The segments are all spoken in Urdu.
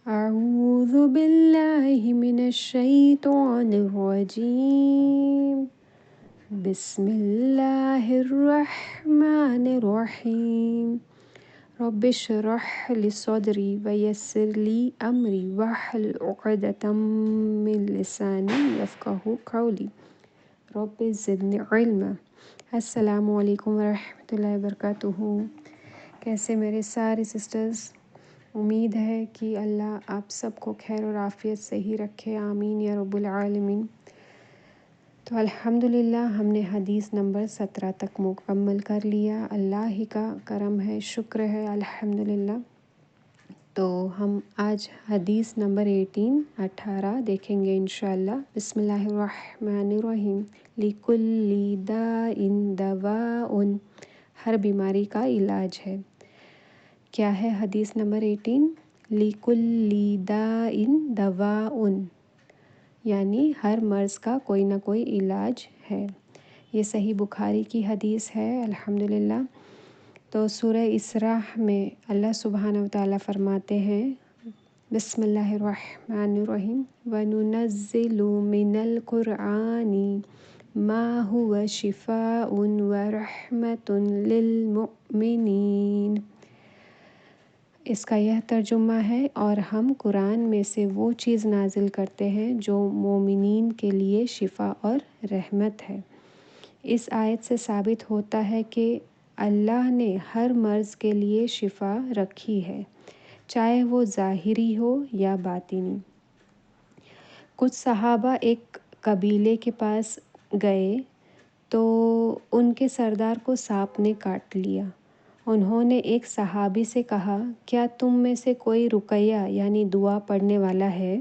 أعوذ بالله من الشيطان الرجيم. بسم الله الرحمن الرحيم. رب اشرح لي صدري ويسر لي أمري واحلل عقدة من لساني يفقهوا قولي. رب زدنی علما. السلام علیکم ورحمۃ اللہ وبرکاتہ. کیسے میرے سارے سسٹرز؟ امید ہے کہ اللہ آپ سب کو خیر اور عافیت سے ہی رکھے، آمین یا رب العالمین. تو الحمدللہ ہم نے حدیث نمبر 17 تک مکمل کر لیا. اللہ ہی کا کرم ہے، شکر ہے الحمدللہ. تو ہم آج حدیث نمبر 18 دیکھیں گے انشاءاللہ. بسم اللہ الرحمن الرحیم. لِكُلِّ دَاءٍ دَوَاءٌ. ہر بیماری کا علاج ہے. کیا ہے حدیث نمبر 18؟ لِكُلِّ دَاءٍ دَوَاءٌ، یعنی ہر مرض کا کوئی نہ کوئی علاج ہے. یہ صحیح بخاری کی حدیث ہے الحمدللہ. تو سورہ اسراء میں اللہ سبحانہ وتعالیٰ فرماتے ہیں، بسم اللہ الرحمن الرحیم، وَنُنَزِّلُ مِنَ الْقُرْآنِ مَا هُوَ شِفَاءٌ وَرَحْمَةٌ لِلْمُؤْمِنِينَ. اس کا یہ ترجمہ ہے، اور ہم قرآن میں سے وہ چیز نازل کرتے ہیں جو مومنین کے لیے شفا اور رحمت ہے. اس آیت سے ثابت ہوتا ہے کہ اللہ نے ہر مرض کے لیے شفا رکھی ہے، چاہے وہ ظاہری ہو یا باطنی. کچھ صحابہ ایک قبیلے کے پاس گئے تو ان کے سردار کو سانپ نے کاٹ لیا. انہوں نے ایک صحابی سے کہا، کیا تم میں سے کوئی رقیہ یعنی دعا پڑھنے والا ہے؟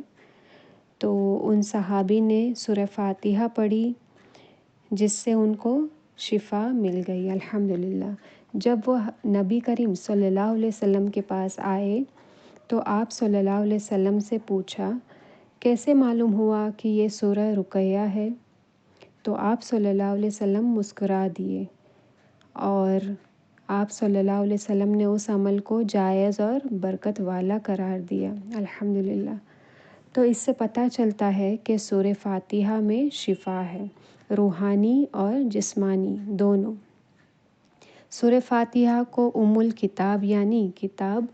تو ان صحابی نے سورہ فاتحہ پڑھی، جس سے ان کو شفا مل گئی الحمدللہ. جب وہ نبی کریم صلی اللہ علیہ وسلم کے پاس آئے تو آپ صلی اللہ علیہ وسلم سے پوچھا، کیسے معلوم ہوا کہ یہ سورہ رقیہ ہے؟ تو آپ صلی اللہ علیہ وسلم مسکرا دیے، اور آپ صلی اللہ علیہ وسلم نے اس عمل کو جائز اور برکت والا قرار دیا الحمدللہ. تو اس سے پتہ چلتا ہے کہ سورہ فاتحہ میں شفا ہے، روحانی اور جسمانی دونوں. سورہ فاتحہ کو ام الکتاب یعنی کتاب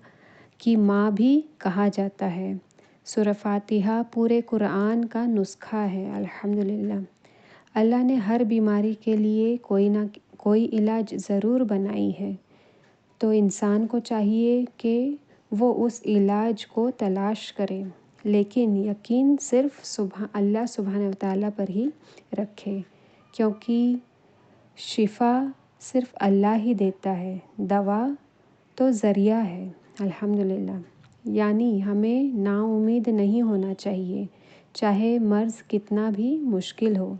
کی ماں بھی کہا جاتا ہے. سورہ فاتحہ پورے قرآن کا نسخہ ہے الحمدللہ. اللہ نے ہر بیماری کے لیے کوئی نہ کوئی علاج ضرور بنائی ہے، تو انسان کو چاہیے کہ وہ اس علاج کو تلاش کرے، لیکن یقین صرف اللہ سبحانہ وتعالیٰ پر ہی رکھے، کیونکہ شفا صرف اللہ ہی دیتا ہے، دوا تو ذریعہ ہے الحمدللہ. یعنی ہمیں نا امید نہیں ہونا چاہیے، چاہے مرض کتنا بھی مشکل ہو.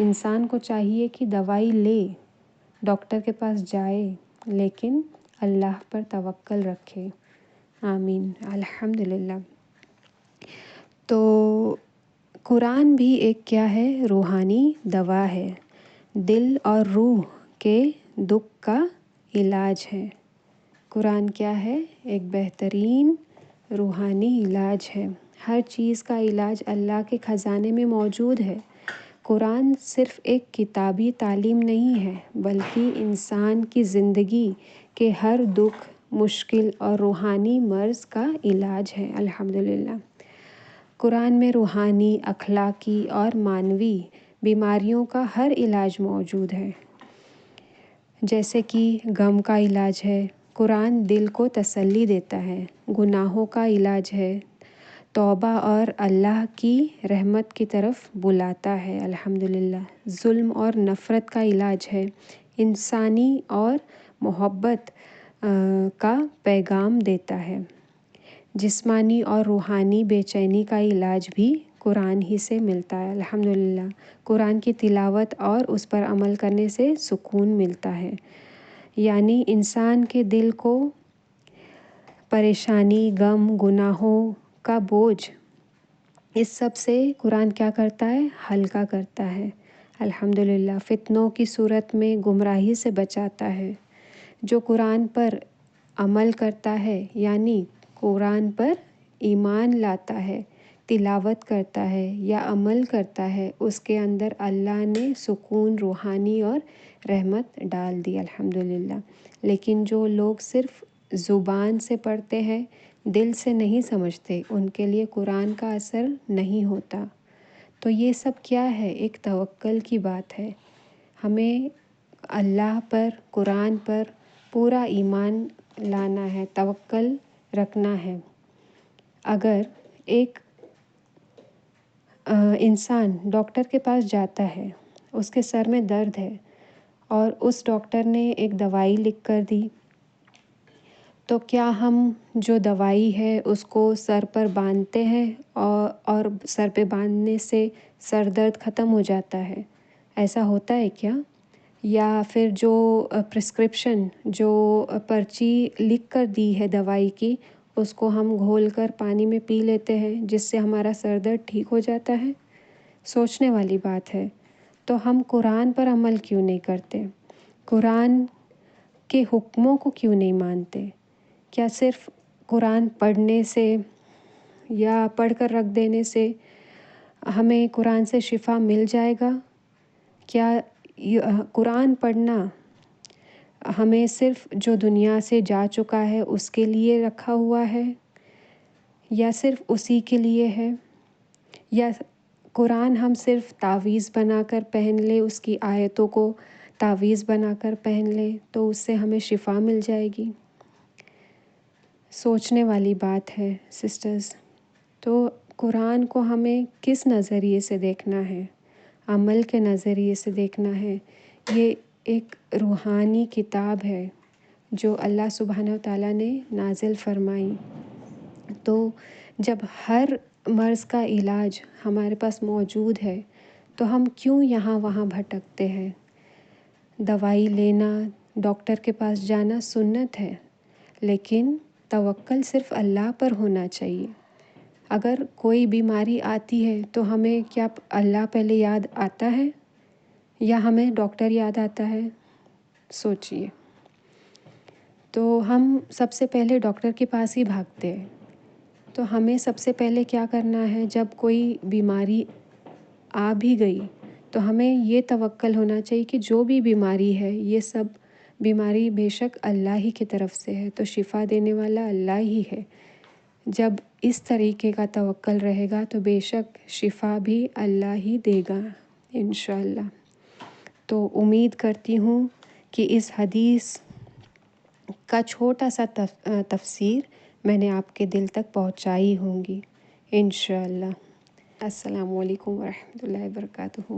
انسان کو چاہیے کہ دوائی لے، ڈاکٹر کے پاس جائے، لیکن اللہ پر توکل رکھے. آمین الحمدللہ. تو قرآن بھی ایک کیا ہے؟ روحانی دوا ہے، دل اور روح کے دکھ کا علاج ہے. قرآن کیا ہے؟ ایک بہترین روحانی علاج ہے. ہر چیز کا علاج اللہ کے خزانے میں موجود ہے. قرآن صرف ایک کتابی تعلیم نہیں ہے، بلکہ انسان کی زندگی کے ہر دکھ، مشکل اور روحانی مرض کا علاج ہے الحمدللہ. قرآن میں روحانی، اخلاقی اور معنوی بیماریوں کا ہر علاج موجود ہے. جیسے کہ غم کا علاج ہے، قرآن دل کو تسلی دیتا ہے. گناہوں کا علاج ہے، توبہ اور اللہ کی رحمت کی طرف بلاتا ہے الحمدللہ. ظلم اور نفرت کا علاج ہے، انسانی اور محبت کا پیغام دیتا ہے. جسمانی اور روحانی بے چینی کا علاج بھی قرآن ہی سے ملتا ہے الحمدللہ. قرآن کی تلاوت اور اس پر عمل کرنے سے سکون ملتا ہے. یعنی انسان کے دل کو پریشانی، غم، گناہوں کا بوجھ، اس سب سے قرآن کیا کرتا ہے؟ ہلکا کرتا ہے الحمدللہ. فتنوں کی صورت میں گمراہی سے بچاتا ہے. جو قرآن پر عمل کرتا ہے، یعنی قرآن پر ایمان لاتا ہے، تلاوت کرتا ہے یا عمل کرتا ہے، اس کے اندر اللہ نے سکون روحانی اور رحمت ڈال دی الحمدللہ۔ لیکن جو لوگ صرف زبان سے پڑھتے ہیں، دل سے نہیں سمجھتے، ان کے لیے قرآن کا اثر نہیں ہوتا۔ تو یہ سب کیا ہے؟ ایک توکل کی بات ہے۔ ہمیں اللہ پر، قرآن پر پورا ایمان لانا ہے، توکل رکھنا ہے۔ اگر ایک انسان ڈاکٹر کے پاس جاتا ہے، اس کے سر میں درد ہے اور اس ڈاکٹر نے ایک دوائی لکھ کر دی، تو کیا ہم جو دوائی ہے اس کو سر پر باندھتے ہیں اور سر پہ باندھنے سے سر درد ختم ہو جاتا ہے؟ ایسا ہوتا ہے کیا؟ یا پھر جو پرسکرپشن، جو پرچی لکھ کر دی ہے دوائی کی، اس کو ہم گھول کر پانی میں پی لیتے ہیں جس سے ہمارا سر درد ٹھیک ہو جاتا ہے؟ سوچنے والی بات ہے۔ تو ہم قرآن پر عمل کیوں نہیں کرتے؟ قرآن کے حکموں کو کیوں نہیں مانتے؟ کیا صرف قرآن پڑھنے سے یا پڑھ کر رکھ دینے سے ہمیں قرآن سے شفا مل جائے گا؟ کیا قرآن پڑھنا ہمیں صرف جو دنیا سے جا چکا ہے اس کے لیے رکھا ہوا ہے، یا صرف اسی کے لیے ہے؟ یا قرآن ہم صرف تعویذ بنا کر پہن لیں، اس کی آیتوں کو تعویذ بنا کر پہن لیں تو اس سے ہمیں شفا مل جائے گی؟ سوچنے والی بات ہے سسٹرز۔ تو قرآن کو ہمیں کس نظریے سے دیکھنا ہے؟ عمل کے نظریے سے دیکھنا ہے۔ یہ ایک روحانی کتاب ہے جو اللہ سبحانہ وتعالیٰ نے نازل فرمائی۔ تو جب ہر مرض کا علاج ہمارے پاس موجود ہے تو ہم کیوں یہاں وہاں بھٹکتے ہیں؟ دوائی لینا، ڈاکٹر کے پاس جانا سنت ہے، لیکن توکل صرف اللہ پر ہونا چاہیے۔ اگر کوئی بیماری آتی ہے تو ہمیں کیا اللہ پہلے یاد آتا ہے یا ہمیں ڈاکٹر یاد آتا ہے؟ سوچئے۔ تو ہم سب سے پہلے ڈاکٹر کے پاس ہی بھاگتے ہیں۔ تو ہمیں سب سے پہلے کیا کرنا ہے؟ جب کوئی بیماری آ بھی گئی تو ہمیں یہ توکل ہونا چاہیے کہ جو بھی بیماری ہے، یہ سب بیماری بے شک اللہ ہی کی طرف سے ہے، تو شفا دینے والا اللہ ہی ہے۔ جب اس طریقے کا توکل رہے گا تو بے شک شفا بھی اللہ ہی دے گا انشاءاللہ۔ تو امید کرتی ہوں کہ اس حدیث کا چھوٹا سا تفسیر میں نے آپ کے دل تک پہنچائی ہوں گی انشاءاللہ۔ السلام علیکم ورحمۃ اللہ وبرکاتہ۔